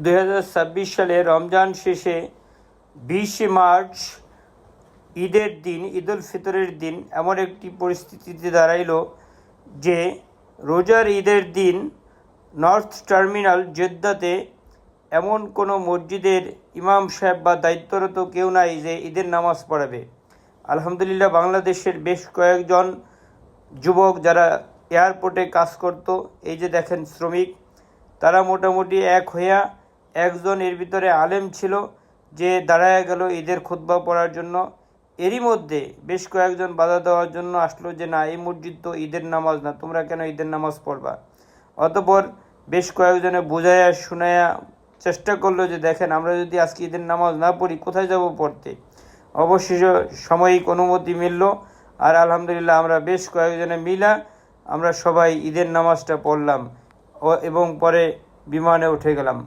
2026 সালে রমজান শেষে 20 মার্চ ঈদের দিন, ঈদুল ফিতরের দিন এমন একটি পরিস্থিতিতে দাঁড়াইল যে রোজার ঈদের দিন নর্থ টার্মিনাল জেদ্দাতে এমন কোনো মসজিদের ইমাম সাহেব বা দায়িত্বরত কেউ নাই যে ঈদের নামাজ পড়াবে। আলহামদুলিল্লাহ, বাংলাদেশের বেশ কয়েকজন যুবক যারা এয়ারপোর্টে কাজ করত, এই যে দেখেন শ্রমিক, তারা মোটামুটি এক হইয়া একজন এর ভিতরে আলেম ছিল যে দাঁড়ায় গেল ঈদের খুতবা পড়ার জন্য। এরই মধ্যে বেশ কয়েকজন বাধা দেওয়ার জন্য আসলো যে না, এই মসজিদ তো ঈদের নামাজ না, তোমরা কেন ঈদের নামাজ পড়বা। অতঃপর বেশ কয়েকজনে বুঝাইয়া শুনাইয়া চেষ্টা করলো যে দেখেন, আমরা যদি আজকে ঈদের নামাজ না পড়ি কোথায় যাব পড়তে। অবশেষে সাময়িক অনুমতি মিলল, আর আলহামদুলিল্লাহ আমরা বেশ কয়েকজনে মিলা আমরা সবাই ঈদের নামাজটা পড়লাম এবং পরে বিমানে উঠে গেলাম।